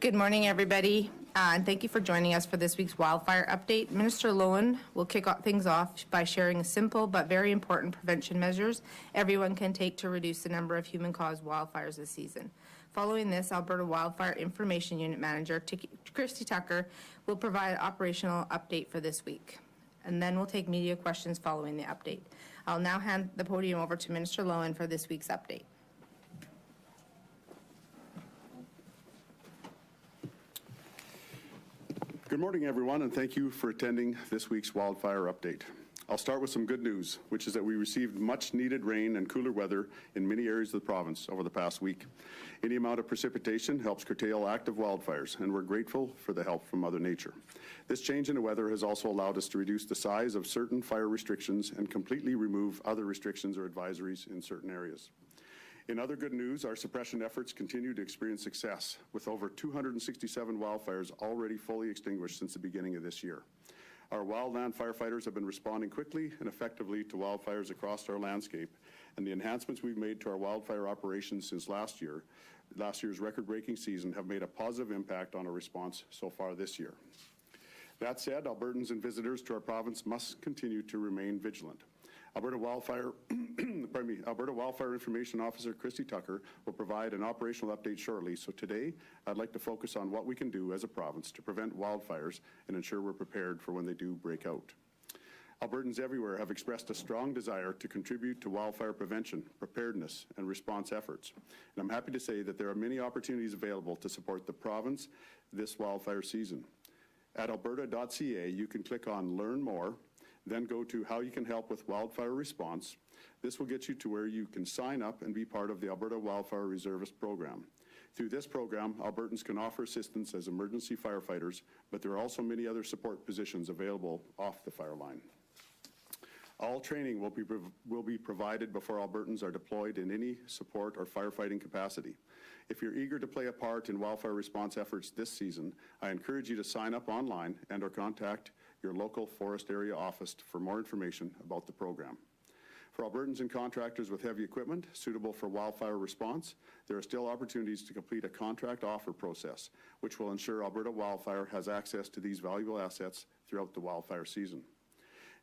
Good morning, everybody, and thank you for joining us for this week's wildfire update. Minister Loewen will kick things off by sharing simple but very important prevention measures everyone can take to reduce the number of human-caused wildfires this season. Following this, Alberta Wildfire Information Unit Manager Christy Tucker will provide an operational update for this week. And then we'll take media questions following the update. I'll now hand the podium over to Minister Loewen for this week's update. Good morning, everyone, and thank you for attending this week's wildfire update. I'll start with some good news, which is that we received much-needed rain and cooler weather in many areas of the province over the past week. Any amount of precipitation helps curtail active wildfires, and we're grateful for the help from Mother Nature. This change in the weather has also allowed us to reduce the size of certain fire restrictions and completely remove other restrictions or advisories in certain areas. In other good news, our suppression efforts continue to experience success, with over 267 wildfires already fully extinguished since the beginning of this year. Our wildland firefighters have been responding quickly and effectively to wildfires across our landscape, and the enhancements we've made to our wildfire operations since last year's record-breaking season, have made a positive impact on our response so far this year. That said, Albertans and visitors to our province must continue to remain vigilant. Alberta Wildfire Information Officer Christy Tucker will provide an operational update shortly. So today, I'd like to focus on what we can do as a province to prevent wildfires and ensure we're prepared for when they do break out. Albertans everywhere have expressed a strong desire to contribute to wildfire prevention, preparedness, and response efforts. And I'm happy to say that there are many opportunities available to support the province this wildfire season. At alberta.ca, you can click on Learn More, then go to How You Can Help with Wildfire Response. This will get you to where you can sign up and be part of the Alberta Wildfire Reservist Program. Through this program, Albertans can offer assistance as emergency firefighters, but there are also many other support positions available off the fire line. All training will be provided before Albertans are deployed in any support or firefighting capacity. If you're eager to play a part in wildfire response efforts this season, I encourage you to sign up online and/or contact your local forest area office for more information about the program. For Albertans and contractors with heavy equipment suitable for wildfire response, there are still opportunities to complete a contract offer process, which will ensure Alberta Wildfire has access to these valuable assets throughout the wildfire season.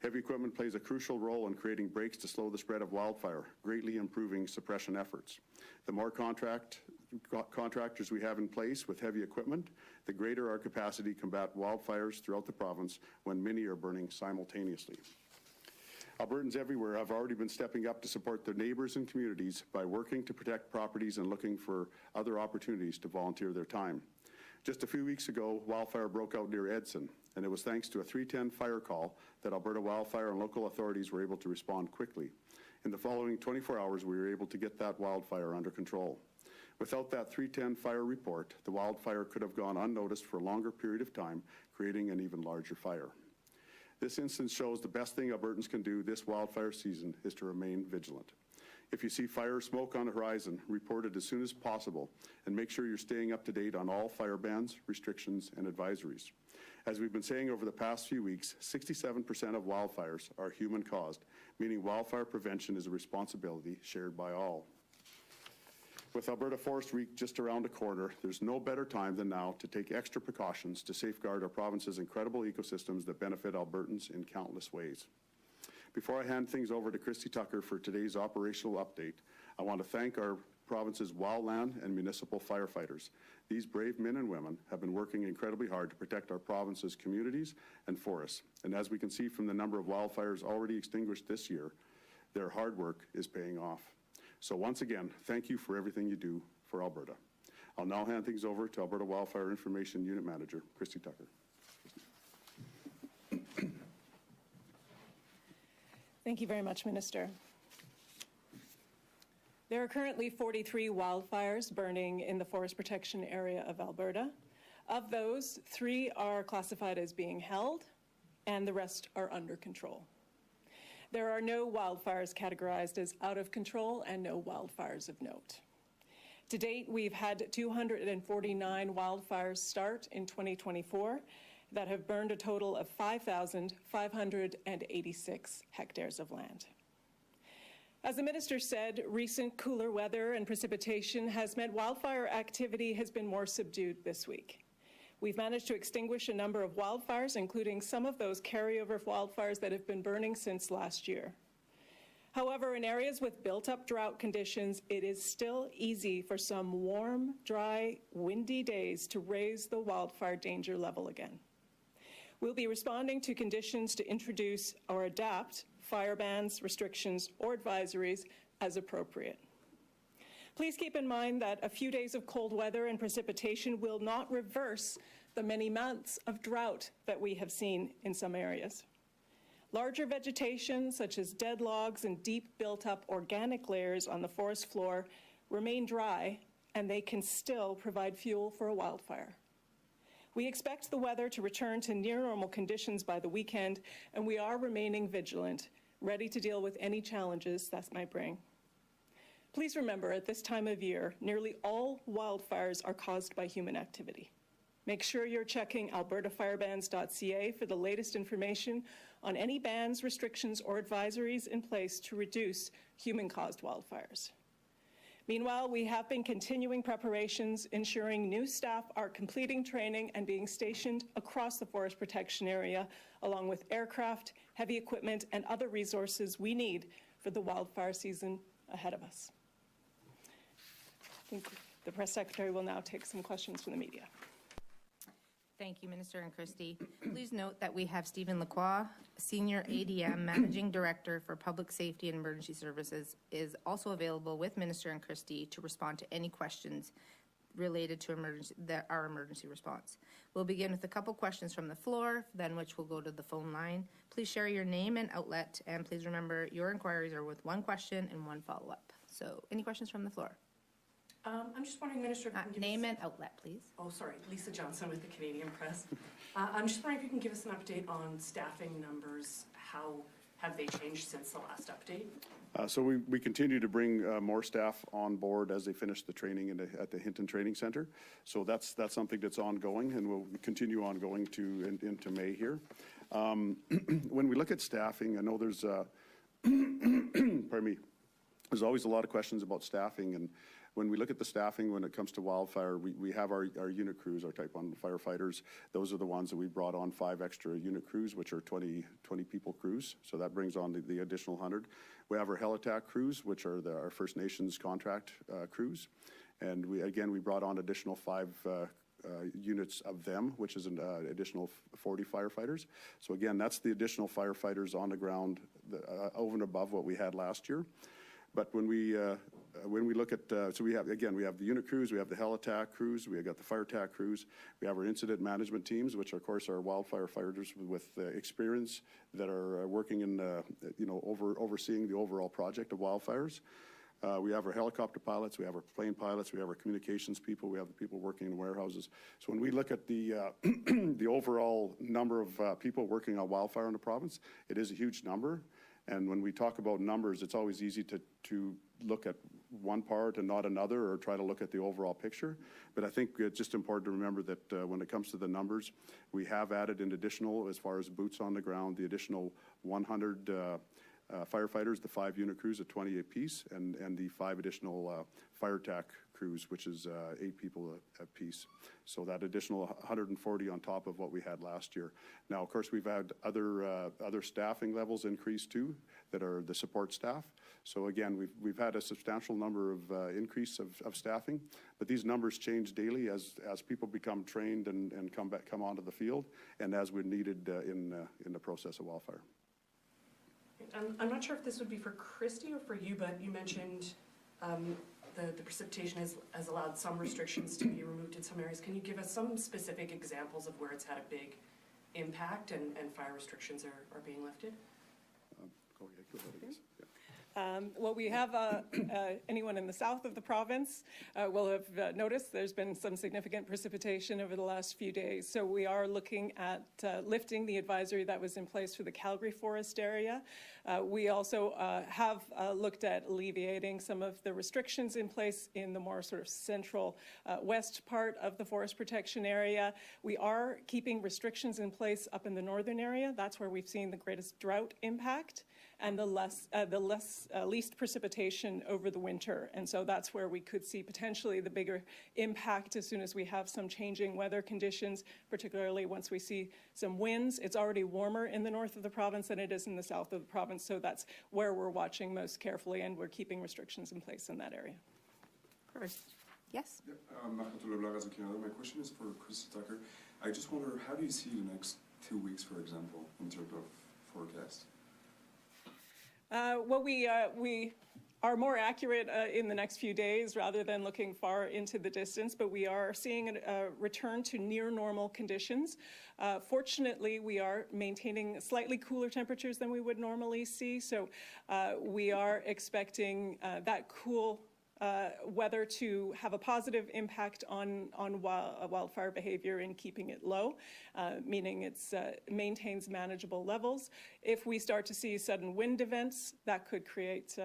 Heavy equipment plays a crucial role in creating breaks to slow the spread of wildfire, greatly improving suppression efforts. The more contractors we have in place with heavy equipment, the greater our capacity to combat wildfires throughout the province when many are burning simultaneously. Albertans everywhere have already been stepping up to support their neighbours and communities by working to protect properties and looking for other opportunities to volunteer their time. Just a few weeks ago, wildfire broke out near Edson, and it was thanks to a 310 fire call that Alberta Wildfire and local authorities were able to respond quickly. In the following 24 hours, we were able to get that wildfire under control. Without that 310 fire report, the wildfire could have gone unnoticed for a longer period of time, creating an even larger fire. This instance shows the best thing Albertans can do this wildfire season is to remain vigilant. If you see fire smoke on the horizon, report it as soon as possible, and make sure you're staying up to date on all fire bans, restrictions, and advisories. As we've been saying over the past few weeks, 67% of wildfires are human-caused, meaning wildfire prevention is a responsibility shared by all. With Alberta Forestry just around the corner, there's no better time than now to take extra precautions to safeguard our province's incredible ecosystems that benefit Albertans in countless ways. Before I hand things over to Christy Tucker for today's operational update, I want to thank our province's wildland and municipal firefighters. These brave men and women have been working incredibly hard to protect our province's communities and forests. And as we can see from the number of wildfires already extinguished this year, their hard work is paying off. So once again, thank you for everything you do for Alberta. I'll now hand things over to Alberta Wildfire Information Unit Manager, Christy Tucker. Thank you very much, Minister. There are currently 43 wildfires burning in the forest protection area of Alberta. Of those, 3 are classified as being held, and the rest are under control. There are no wildfires categorized as out of control and no wildfires of note. To date, we've had 249 wildfires start in 2024 that have burned a total of 5,586 hectares of land. As the minister said, recent cooler weather and precipitation has meant wildfire activity has been more subdued this week. We've managed to extinguish a number of wildfires, including some of those carryover wildfires that have been burning since last year. However, in areas with built-up drought conditions, it is still easy for some warm, dry, windy days to raise the wildfire danger level again. We'll be responding to conditions to introduce or adapt fire bans, restrictions, or advisories as appropriate. Please keep in mind that a few days of cold weather and precipitation will not reverse the many months of drought that we have seen in some areas. Larger vegetation, such as dead logs and deep built-up organic layers on the forest floor, remain dry, and they can still provide fuel for a wildfire. We expect the weather to return to near normal conditions by the weekend, and we are remaining vigilant, ready to deal with any challenges that might bring. Please remember, at this time of year, nearly all wildfires are caused by human activity. Make sure you're checking albertafirebans.ca for the latest information on any bans, restrictions, or advisories in place to reduce human-caused wildfires. Meanwhile, we have been continuing preparations, ensuring new staff are completing training and being stationed across the forest protection area, along with aircraft, heavy equipment, and other resources we need for the wildfire season ahead of us. I think the press secretary will now take some questions from the media. Thank you, Minister and Christie. Please note that we have Stephen Lacroix, Senior ADM Managing Director for Public Safety and Emergency Services, is also available with Minister and Christie to respond to any questions related to our emergency response. We'll begin with a couple questions from the floor, then which will go to the phone line. Please share your name and outlet, and please remember your inquiries are with one question and one follow-up. So, any questions from the floor? I'm just wondering, Minister, if you can give Name us... and outlet, please. Oh, sorry, Lisa Johnson with the Canadian Press. I'm just wondering if you can give us an update on staffing numbers. How have they changed since the last update? So we continue to bring more staff on board as they finish the training at the Hinton Training Center. So that's something that's ongoing and will continue ongoing into May here. When we look at staffing, I know there's, pardon me, there's always a lot of questions about staffing, and when we look at the staffing when it comes to wildfire, we have our unit crews, our Type 1 firefighters. Those are the ones that we brought on 5 extra unit crews, which are 20 people crews. So that brings on the additional 100. We have our Helitack crews, which are our First Nations contract crews. And we brought on additional 5 units of them, which is an additional 40 firefighters. So again, that's the additional firefighters on the ground over and above what we had last year. But when we look at, so we have the unit crews, we have the Helitack crews, we have got the FireTac crews, we have our incident management teams, which of course are wildfire fighters with experience that are working in, overseeing the overall project of wildfires. We have our helicopter pilots, we have our plane pilots, we have our communications people, we have the people working in warehouses. So when we look at the the overall number of people working on wildfire in the province, it is a huge number. And when we talk about numbers, it's always easy to look at one part and not another, or try to look at the overall picture. But I think it's just important to remember that when it comes to the numbers, we have added an additional, as far as boots on the ground, the additional 100 firefighters, the 5 unit crews at 20 apiece, and the 5 additional FireTac crews, which is 8 people a piece. So that additional 140 on top of what we had last year. Now, of course, we've had other staffing levels increase too, that are the support staff. So again, we've had a substantial number of increase of staffing, but these numbers change daily as people become trained and come onto the field, and as we're needed in the process of wildfire. I'm not sure if this would be for Christie or for you, but you mentioned the precipitation has allowed some restrictions to be removed in some areas. Can you give us some specific examples of where it's had a big impact and fire restrictions are being lifted? Go ahead, I guess. Yeah. Well, we have anyone in the south of the province will have noticed there's been some significant precipitation over the last few days. So we are looking at lifting the advisory that was in place for the Calgary forest area. We also have looked at alleviating some of the restrictions in place in the more sort of central west part of the forest protection area. We are keeping restrictions in place up in the northern area. That's where we've seen the greatest drought impact. and the least precipitation over the winter. And so that's where we could see potentially the bigger impact as soon as we have some changing weather conditions, particularly once we see some winds. It's already warmer in the north of the province than it is in the south of the province, so that's where we're watching most carefully, and we're keeping restrictions in place in that area. Yes? My question is for Chris Tucker. I just wonder, how do you see the next 2 weeks, for example, in terms of forecast? Well, we are more accurate in the next few days rather than looking far into the distance, but we are seeing a return to near normal conditions. Fortunately, we are maintaining slightly cooler temperatures than we would normally see, so we are expecting that cool weather to have a positive impact on wildfire behavior in keeping it low, meaning it maintains manageable levels. If we start to see sudden wind events, that could create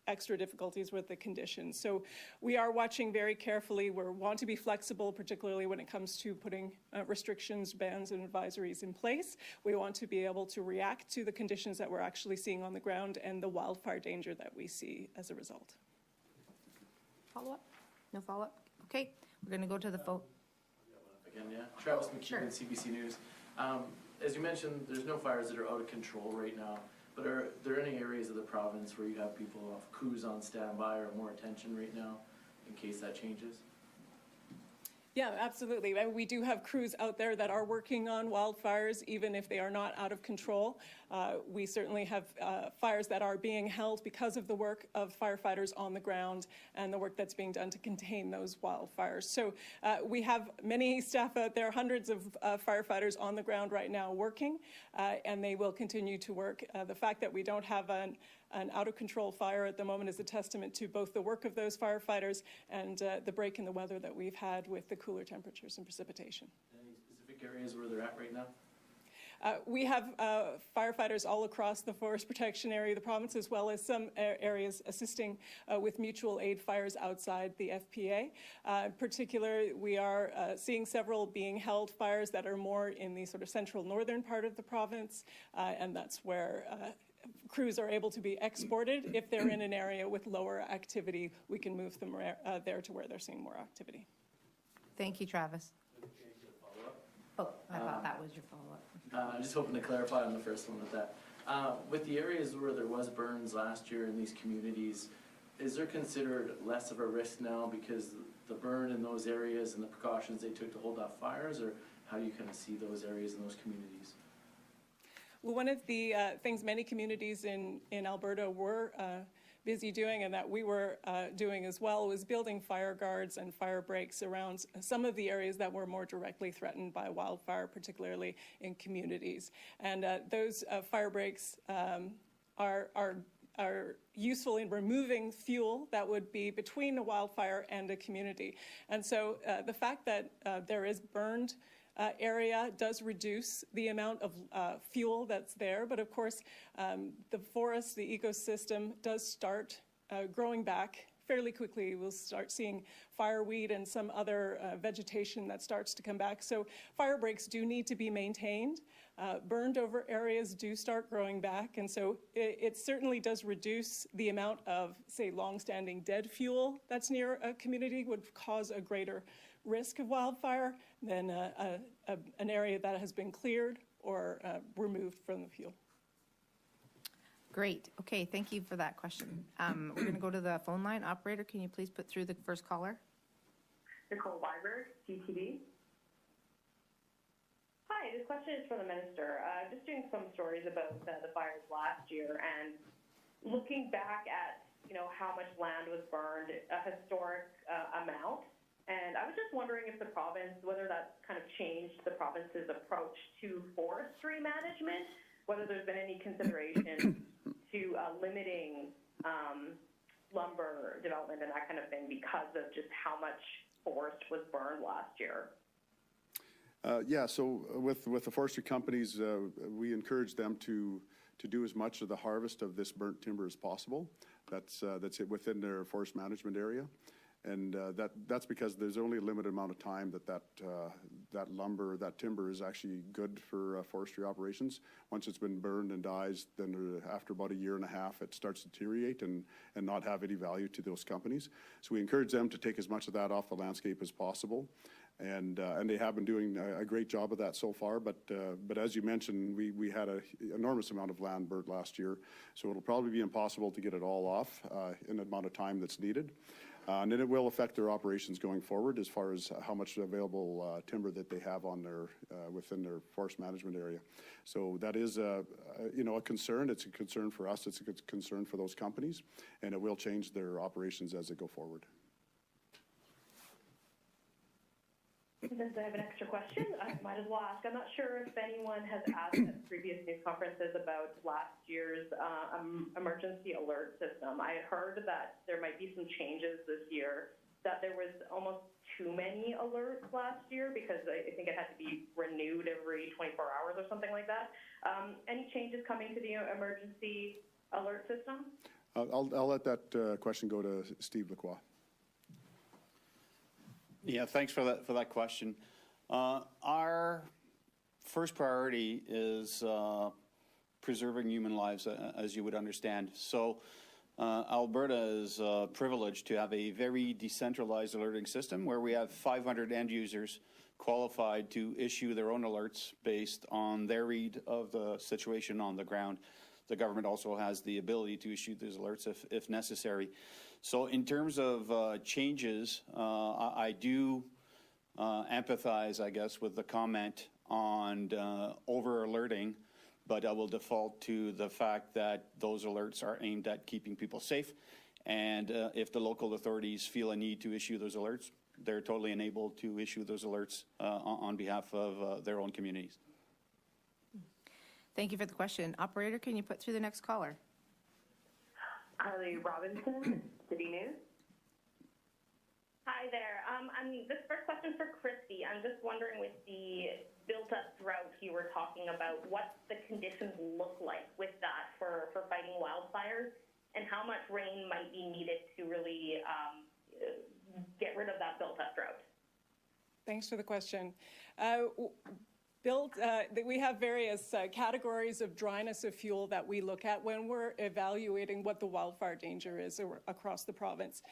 extra difficulties with the conditions. So we are watching very carefully. We want to be flexible, particularly when it comes to putting restrictions, bans, and advisories in place. We want to be able to react to the conditions that we're actually seeing on the ground and the wildfire danger that we see as a result. Follow-up? No follow-up? Okay, we're going to go to the phone. Again, yeah. Travis McKeon, CBC News. As you mentioned, there's no fires that are out of control right now, but are there any areas of the province where you have people off crews on standby or more attention right now in case that changes? Yeah, absolutely. We do have crews out there that are working on wildfires, even if they are not out of control. We certainly have fires that are being held because of the work of firefighters on the ground and the work that's being done to contain those wildfires. So we have many staff out there, hundreds of firefighters on the ground right now working, and they will continue to work. The fact that we don't have an out-of-control fire at the moment is a testament to both the work of those firefighters and the break in the weather that we've had with the cooler temperatures and precipitation. Any specific areas where they're at right now? We have firefighters all across the forest protection area of the province, as well as some areas assisting with mutual aid fires outside the FPA. In particular, we are seeing several being held fires that are more in the sort of central northern part of the province, and that's where crews are able to be exported. If they're in an area with lower activity, we can move them there to where they're seeing more activity. Thank you, Travis. Oh, I thought that was your follow-up. I'm just hoping to clarify on the first one with that. With the areas where there was burns last year in these communities, is there considered less of a risk now because the burn in those areas and the precautions they took to hold off fires, or how do you kind of see those areas and those communities? Well, one of the things many communities in Alberta were busy doing, and that we were doing as well, was building fire guards and fire breaks around some of the areas that were more directly threatened by wildfire, particularly in communities. And those fire breaks are useful in removing fuel that would be between a wildfire and a community. And so the fact that there is burned area does reduce the amount of fuel that's there, but of course the forest, the ecosystem does start growing back fairly quickly. We'll start seeing fireweed and some other vegetation that starts to come back. So fire breaks do need to be maintained. Burned over areas do start growing back, and so it certainly does reduce the amount of, say, long-standing dead fuel that's near a community, would cause a greater risk of wildfire than an area that has been cleared or removed from the fuel. Great. Okay, thank you for that question. We're going to go to the phone line. Operator, can you please put through the first caller? Nicole Weiberg, GTV. Hi, this question is for the minister. Just doing some stories about the fires last year and looking back at, how much land was burned, a historic amount. And I was just wondering if the province, whether that's kind of changed the province's approach to forestry management, whether there's been any consideration to limiting lumber development and that kind of thing because of just how much forest was burned last year. Yeah, so with the forestry companies, we encourage them to do as much of the harvest of this burnt timber as possible. That's it within their forest management area. And that's because there's only a limited amount of time that lumber, that timber is actually good for forestry operations. Once it's been burned and dies, then after about a year and a half, it starts to deteriorate and not have any value to those companies. So we encourage them to take as much of that off the landscape as possible. And they have been doing a great job of that so far. But as you mentioned, we had an enormous amount of land burnt last year, so it'll probably be impossible to get it all off in the amount of time that's needed. And then it will affect their operations going forward as far as how much available timber that they have on their within their forest management area. So that is a concern. It's a concern for us. It's a concern for those companies, and it will change their operations as they go forward. Since I have an extra question, I might as well ask. I'm not sure if anyone has asked at previous news conferences about last year's emergency alert system. I heard that there might be some changes this year, that there was almost too many alerts last year because I think it had to be renewed every 24 hours or something like that. Any changes coming to the emergency alert system? I'll let that question go to Steve Lacroix. Yeah, thanks for that question. Our first priority is preserving human lives, as you would understand. So Alberta is privileged to have a very decentralized alerting system where we have 500 end users qualified to issue their own alerts based on their read of the situation on the ground. The government also has the ability to issue these alerts if necessary. So in terms of changes, I do empathize, I guess, with the comment on over-alerting, but I will default to the fact that those alerts are aimed at keeping people safe. And if the local authorities feel a need to issue those alerts, they're totally enabled to issue those alerts on behalf of their own communities. Thank you for the question. Operator, can you put through the next caller? Carly Robinson, City News. Hi there. This first question for Christy. I'm just wondering, with the built-up drought you were talking about, what the conditions look like with that for fighting wildfires, and how much rain might be needed to really get rid of that built-up drought? Thanks for the question. We have various categories of dryness of fuel that we look at when we're evaluating what the wildfire danger is across the province.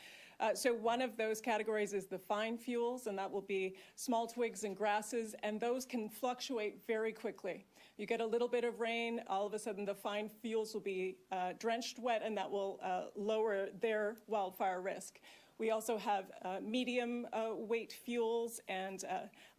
So one of those categories is the fine fuels, and that will be small twigs and grasses, and those can fluctuate very quickly. You get a little bit of rain, all of a sudden the fine fuels will be drenched wet, and that will lower their wildfire risk. We also have medium weight fuels and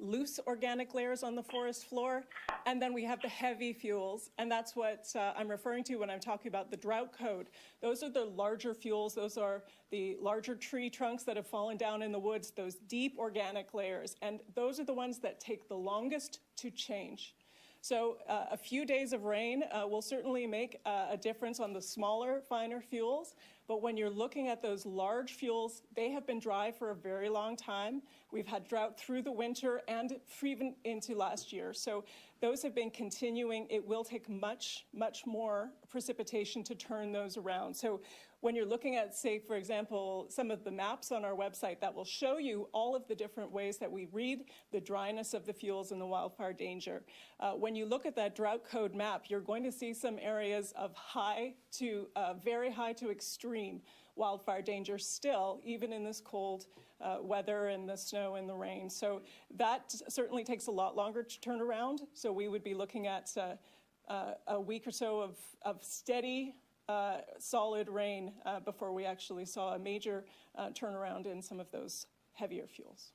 loose organic layers on the forest floor. And then we have the heavy fuels, and that's what I'm referring to when I'm talking about the drought code. Those are the larger fuels. Those are the larger tree trunks that have fallen down in the woods, those deep organic layers. And those are the ones that take the longest to change. So a few days of rain will certainly make a difference on the smaller, finer fuels. But when you're looking at those large fuels, they have been dry for a very long time. We've had drought through the winter and even into last year. So those have been continuing. It will take much, much more precipitation to turn those around. So when you're looking at, say, for example, some of the maps on our website, that will show you all of the different ways that we read the dryness of the fuels and the wildfire danger. When you look at that drought code map, you're going to see some areas of high to very high to extreme wildfire danger still, even in this cold weather and the snow and the rain. So that certainly takes a lot longer to turn around. So we would be looking at a week or so of steady, solid rain before we actually saw a major turnaround in some of those heavier fuels.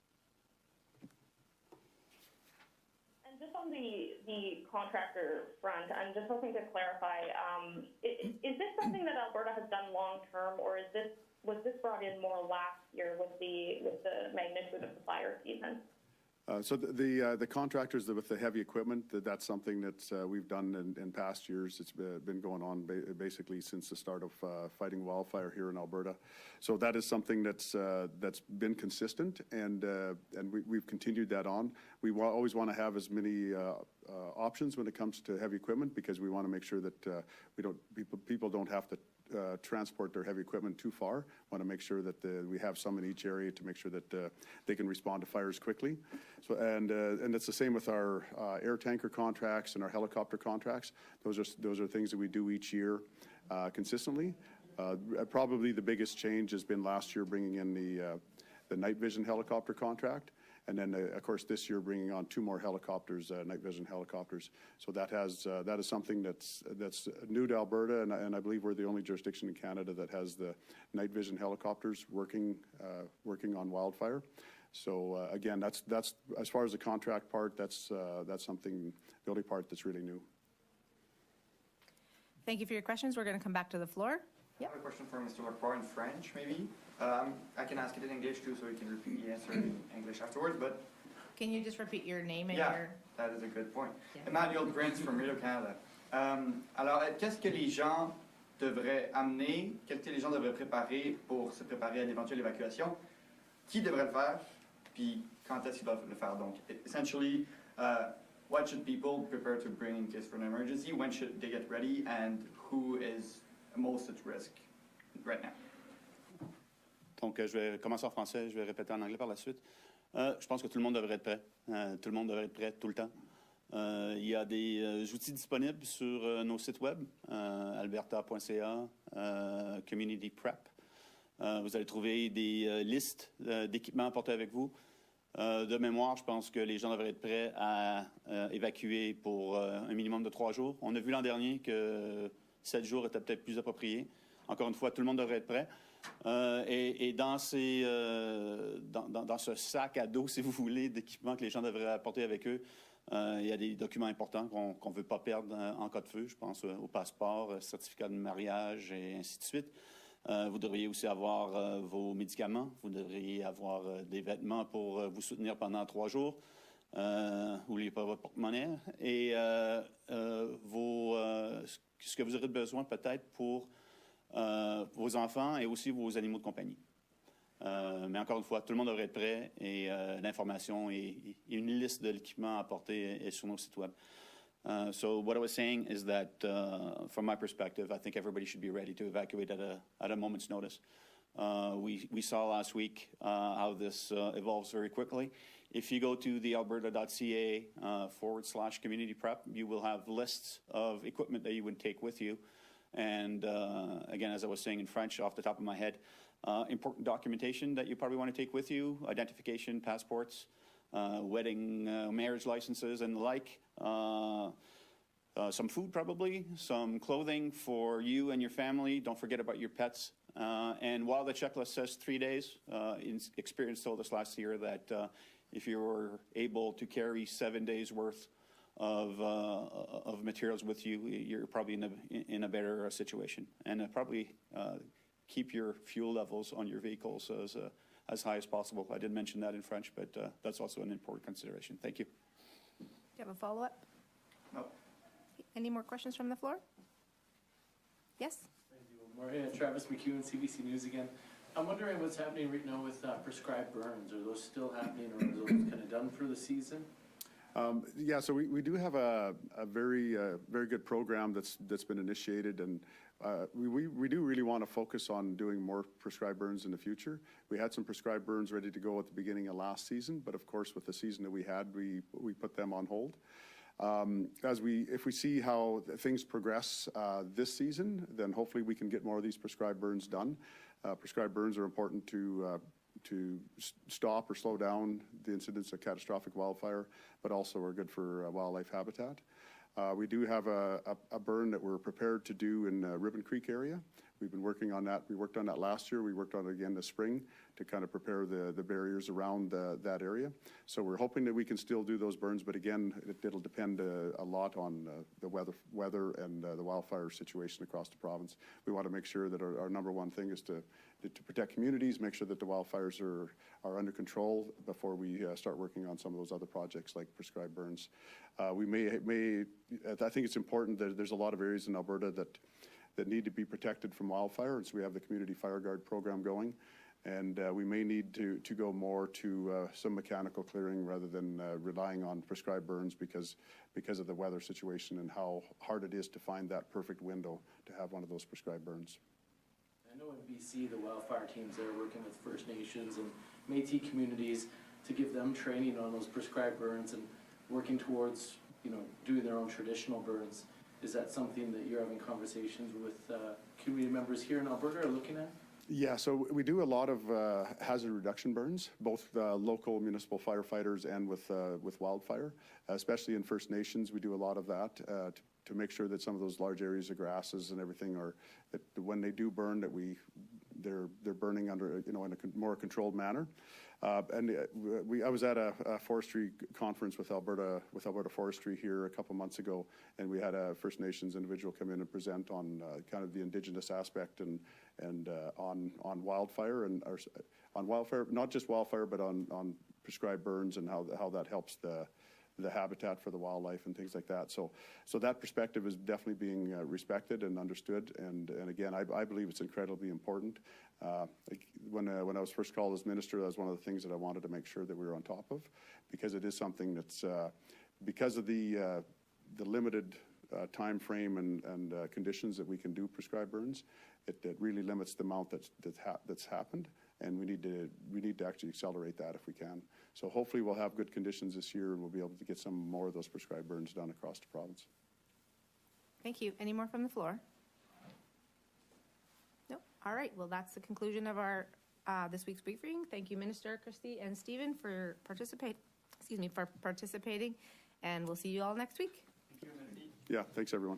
And just on the contractor front, I'm just hoping to clarify, is this something that Alberta has done long-term, or was this brought in more last year with the magnitude of the fire season? So the contractors with the heavy equipment, that's something that we've done in past years. It's been going on basically since the start of fighting wildfire here in Alberta. So that is something that's been consistent, and we've continued that on. We always want to have as many options when it comes to heavy equipment, because we want to make sure that people don't have to transport their heavy equipment too far. Want to make sure that we have some in each area to make sure that they can respond to fires quickly. So, and it's the same with our air tanker contracts and our helicopter contracts. Those are things that we do each year consistently. Probably the biggest change has been last year bringing in the night vision helicopter contract. And then, of course, this year bringing on 2 more helicopters, night vision helicopters. So that is something that's new to Alberta, and I believe we're the only jurisdiction in Canada that has the night vision helicopters working on wildfire. So again, that's as far as the contract part, that's something, the only part that's really new. Thank you for your questions. We're going to come back to the floor. I have a question for Mr. Lecpoir in French, maybe. I can ask it in English too, so you can repeat the answer in English afterwards, but... Can you just repeat your name and yeah, your... that is a good point. Yeah. Emmanuel Prince from Radio Canada. Alors, qu'est-ce que les gens devraient amener, qu'est-ce que les gens devraient préparer pour se préparer à l'éventuelle évacuation? Qui devrait le faire? Puis quand est-ce qu'ils doivent le faire? Donc, essentially, what should people prepare to bring in case for an emergency? When should they get ready? And who is most at risk right now? Donc, je vais commencer en français, je vais répéter en anglais par la suite. Je pense que tout le monde devrait être prêt. Tout le monde devrait être prêt tout le temps. Il y a des outils disponibles sur nos sites web, alberta.ca, Community Prep. Vous allez trouver des listes d'équipements à porter avec vous. De mémoire, je pense que les gens devraient être prêts à évacuer pour un minimum de 3 jours. On a vu l'an dernier que 7 jours était peut-être plus approprié. Encore une fois, tout le monde devrait être prêt. Et dans ce sac à dos, si vous voulez, d'équipements que les gens devraient apporter avec eux, il y a des documents importants qu'on ne veut pas perdre en cas de feu. Je pense au passeport, certificat de mariage et ainsi de suite. Vous devriez aussi avoir vos médicaments. Vous devriez avoir des vêtements pour vous soutenir pendant 3 jours. N'oubliez pas votre porte-monnaie. Et ce que vous aurez besoin peut-être pour vos enfants et aussi vos animaux de compagnie. Mais encore une fois, tout le monde devrait être prêt et l'information et une liste de l'équipement à apporter est sur nos sites web. So what I was saying is that from my perspective, I think everybody should be ready to evacuate at a moment's notice. We saw last week how this evolves very quickly. If you go to the alberta.ca /community prep, you will have lists of equipment that you would take with you. And again, as I was saying in French off the top of my head, important documentation that you probably want to take with you, identification, passports, wedding, marriage licenses and the like. Some food probably, some clothing for you and your family. Don't forget about your pets. And while the checklist says 3 days, experience told us last year that if you were able to carry 7 days worth of materials with you, you're probably in a better situation. And probably keep your fuel levels on your vehicles as high as possible. I did mention that in French, but that's also an important consideration. Thank you. Do you have a follow-up? No. Any more questions from the floor? Yes? Thank you. Maria, Travis McEwen, CBC News again. I'm wondering what's happening right now with prescribed burns. Are those still happening, or are those kind of done for the season? Yeah, so we do have a very good program that's been initiated, and we do really want to focus on doing more prescribed burns in the future. We had some prescribed burns ready to go at the beginning of last season, but of course with the season that we had, we put them on hold. If we see how things progress this season, then hopefully we can get more of these prescribed burns done. Prescribed burns are important to stop or slow down the incidence of catastrophic wildfire, but also are good for wildlife habitat. We do have a burn that we're prepared to do in Ribbon Creek area. We've been working on that. We worked on that last year. We worked on it again this spring to kind of prepare the barriers around that area. So we're hoping that we can still do those burns, but again, it'll depend a lot on the weather and the wildfire situation across the province. We want to make sure that our number one thing is to protect communities, make sure that the wildfires are under control before we start working on some of those other projects like prescribed burns. I think it's important that there's a lot of areas in Alberta that need to be protected from wildfire, and so we have the Community Fire Guard program going, and we may need to go more to some mechanical clearing rather than relying on prescribed burns because of the weather situation and how hard it is to find that perfect window to have one of those prescribed burns. know in BC, the wildfire teams are working with First Nations and Métis communities to give them training on those prescribed burns and working towards, doing their own traditional burns. Is that something that you're having conversations with community members here in Alberta are looking at? Yeah, so we do a lot of hazard reduction burns, both local municipal firefighters and with wildfire, especially in First Nations. We do a lot of that to make sure that some of those large areas of grasses and everything are, that when they do burn, that they're burning under, in a more controlled manner. I was at a forestry conference with Alberta Forestry here a couple months ago, and we had a First Nations individual come in and present on kind of the Indigenous aspect and on wildfire on wildfire, not just wildfire, but on prescribed burns and how that helps the habitat for the wildlife and things like that. So that perspective is definitely being respected and understood. And again, I believe it's incredibly important. When I was first called as minister, that was one of the things that I wanted to make sure that we were on top of, because it is something that's, because of the limited time frame and conditions that we can do prescribed burns, it really limits the amount that's happened. And we need to actually accelerate that if we can. So hopefully we'll have good conditions this year and we'll be able to get some more of those prescribed burns done across the province. Thank you. Any more from the floor? No? All right. Well, that's the conclusion of our this week's briefing. Thank you, Minister Christie and Stephen, for participating. And we'll see you all next week. Yeah, thanks everyone.